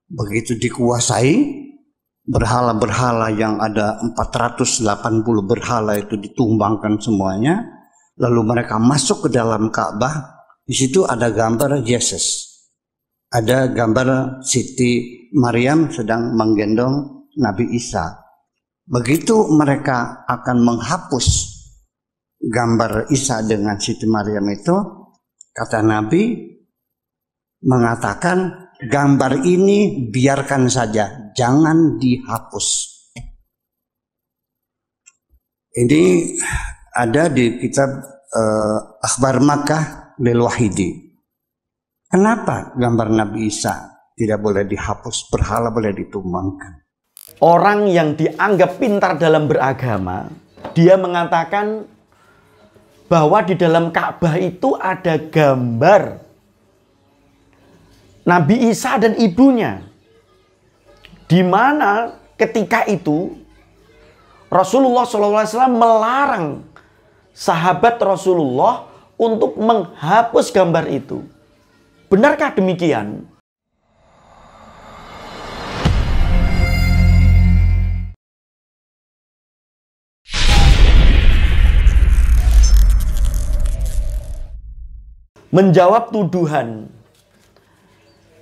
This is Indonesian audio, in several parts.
Begitu dikuasai, berhala-berhala yang ada 480 berhala itu ditumbangkan semuanya. Lalu mereka masuk ke dalam Ka'bah. Di situ ada gambar Yesus. Ada gambar Siti Maryam sedang menggendong Nabi Isa. Begitu mereka akan menghapus gambar Isa dengan Siti Maryam itu, kata Nabi mengatakan, gambar ini biarkan saja, jangan dihapus. Ini ada di kitab Akhbar Makkah lil Wahidi. Kenapa gambar Nabi Isa tidak boleh dihapus, berhala boleh ditumbangkan? Orang yang dianggap pintar dalam beragama, dia mengatakan bahwa di dalam Ka'bah itu ada gambar Nabi Isa dan ibunya, di mana ketika itu Rasulullah SAW melarang sahabat Rasulullah untuk menghapus gambar itu. Benarkah demikian? Menjawab tuduhan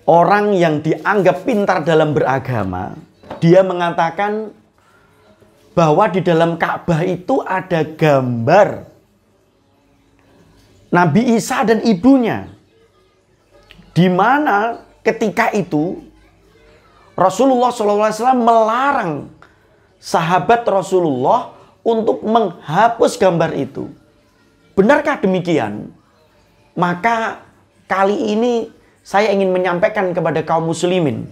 orang yang dianggap pintar dalam beragama, dia mengatakan bahwa di dalam Ka'bah itu ada gambar Nabi Isa dan ibunya, di mana ketika itu Rasulullah SAW melarang sahabat Rasulullah untuk menghapus gambar itu. Benarkah demikian? Maka kali ini saya ingin menyampaikan kepada kaum muslimin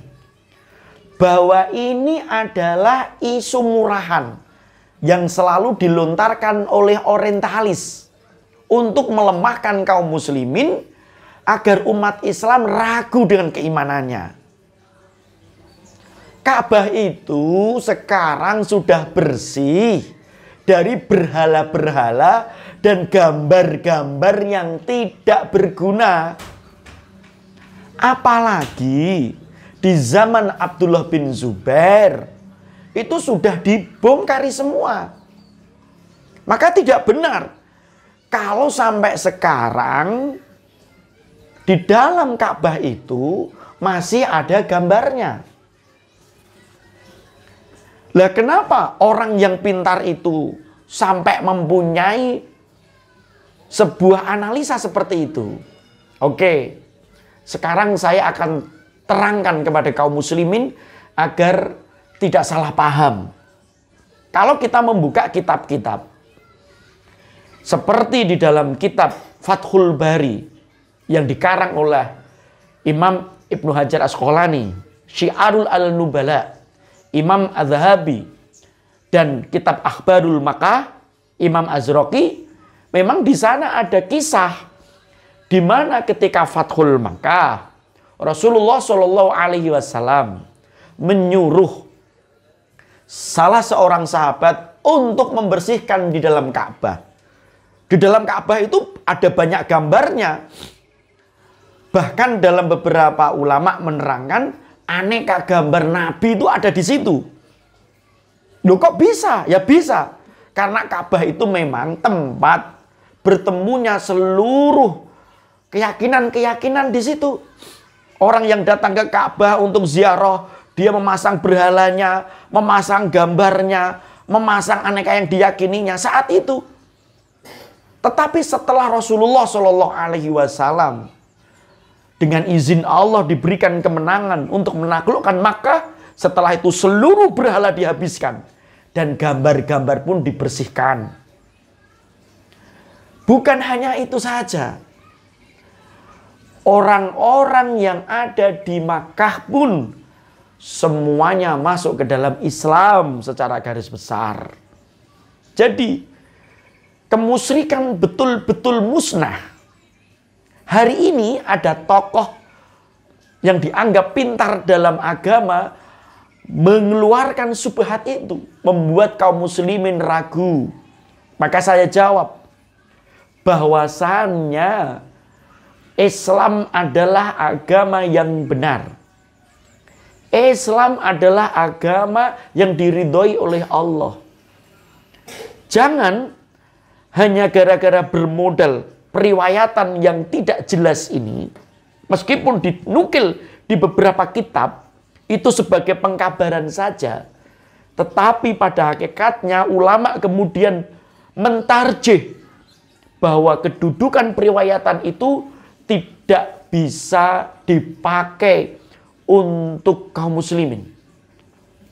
bahwa ini adalah isu murahan yang selalu dilontarkan oleh orientalis untuk melemahkan kaum muslimin agar umat Islam ragu dengan keimanannya. Ka'bah itu sekarang sudah bersih dari berhala-berhala dan gambar-gambar yang tidak berguna. Apalagi di zaman Abdullah bin Zubair itu sudah dibongkari semua. Maka tidak benar kalau sampai sekarang di dalam Ka'bah itu masih ada gambarnya. Lah kenapa orang yang pintar itu sampai mempunyai sebuah analisa seperti itu? Oke, sekarang saya akan terangkan kepada kaum muslimin agar tidak salah paham. Kalau kita membuka kitab-kitab seperti di dalam kitab Fathul Bari yang dikarang oleh Imam Ibnu Hajar Asqalani, Syiarul Al-Nubala, Imam Az-Zahabi, dan kitab Akhbarul Makkah, Imam Az-Zarqi, memang di sana ada kisah di mana ketika Fathul Makkah, Rasulullah Shallallahu Alaihi Wasallam menyuruh salah seorang sahabat untuk membersihkan di dalam Ka'bah. Di dalam Ka'bah itu ada banyak gambarnya. Bahkan dalam beberapa ulama menerangkan aneka gambar Nabi itu ada di situ. Loh kok bisa? Ya bisa. Karena Ka'bah itu memang tempat bertemunya seluruh keyakinan-keyakinan di situ. Orang yang datang ke Ka'bah untuk ziarah, dia memasang berhalanya, memasang gambarnya, memasang aneka yang diyakininya saat itu. Tetapi setelah Rasulullah Shallallahu Alaihi Wasallam dengan izin Allah diberikan kemenangan untuk menaklukkan Makkah, setelah itu seluruh berhala dihabiskan dan gambar-gambar pun dibersihkan. Bukan hanya itu saja, orang-orang yang ada di Makkah pun semuanya masuk ke dalam Islam secara garis besar. Jadi kemusyrikan betul-betul musnah. Hari ini ada tokoh yang dianggap pintar dalam agama mengeluarkan subhat itu, membuat kaum muslimin ragu. Maka saya jawab bahwasannya Islam adalah agama yang benar. Islam adalah agama yang diridhoi oleh Allah. Jangan hanya gara-gara bermodal periwayatan yang tidak jelas ini, meskipun dinukil di beberapa kitab, itu sebagai pengkabaran saja. Tetapi pada hakikatnya ulama kemudian mentarjih bahwa kedudukan periwayatan itu tidak bisa dipakai untuk kaum muslimin.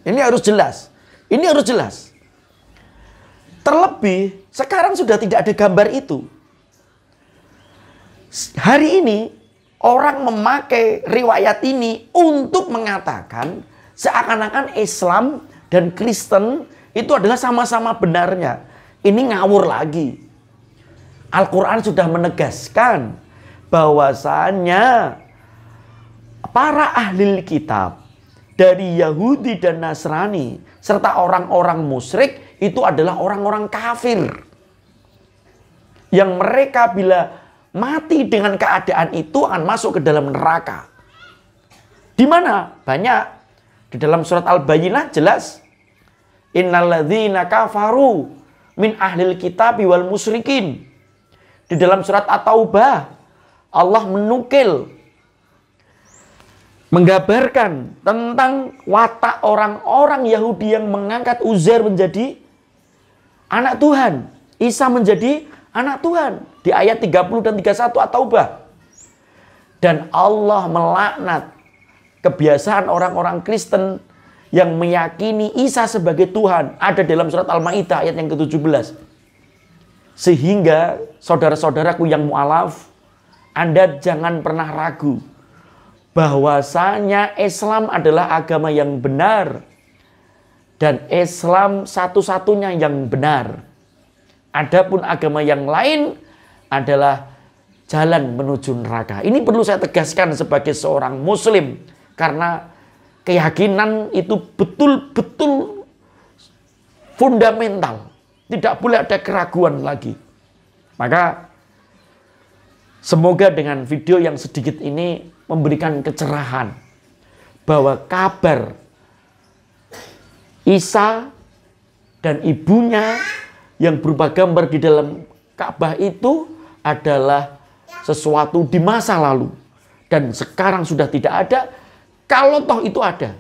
Ini harus jelas. Ini harus jelas. Terlebih sekarang sudah tidak ada gambar itu. Hari ini orang memakai riwayat ini untuk mengatakan seakan-akan Islam dan Kristen itu adalah sama-sama benarnya. Ini ngawur lagi. Al-Quran sudah menegaskan bahwasannya para ahli kitab dari Yahudi dan Nasrani serta orang-orang musyrik itu adalah orang-orang kafir. Yang mereka bila mati dengan keadaan itu akan masuk ke dalam neraka. Di mana? Banyak. Di dalam surat Al-Bayyinah jelas. Innalladzina kafaru min ahlil kitabi wal musyrikin. Di dalam surat At-Taubah Allah menukil, menggambarkan tentang watak orang-orang Yahudi yang mengangkat Uzair menjadi anak Tuhan, Isa menjadi anak Tuhan di ayat 30 dan 31 At-Taubah. Dan Allah melaknat kebiasaan orang-orang Kristen yang meyakini Isa sebagai Tuhan, ada dalam surat Al-Maidah ayat yang ke-17. Sehingga saudara-saudaraku yang mu'alaf, Anda jangan pernah ragu bahwasanya Islam adalah agama yang benar dan Islam satu-satunya yang benar. Adapun agama yang lain adalah jalan menuju neraka. Ini perlu saya tegaskan sebagai seorang muslim karena keyakinan itu betul-betul fundamental. Tidak boleh ada keraguan lagi. Maka semoga dengan video yang sedikit ini memberikan kecerahan bahwa kabar Isa dan ibunya yang berupa gambar di dalam Ka'bah itu adalah sesuatu di masa lalu dan sekarang sudah tidak ada. Kalau toh itu ada,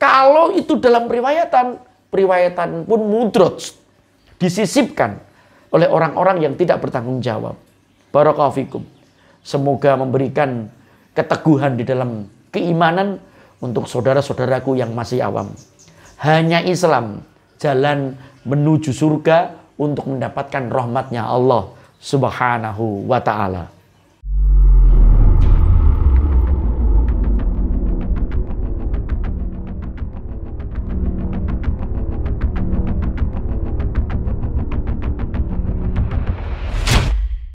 kalau itu dalam periwayatan pun mudroj, disisipkan oleh orang-orang yang tidak bertanggung jawab. Barakallahu fikum. Semoga memberikan keteguhan di dalam keimanan untuk saudara-saudaraku yang masih awam. Hanya Islam jalan menuju surga untuk mendapatkan rahmatnya Allah Subhanahu wa ta'ala.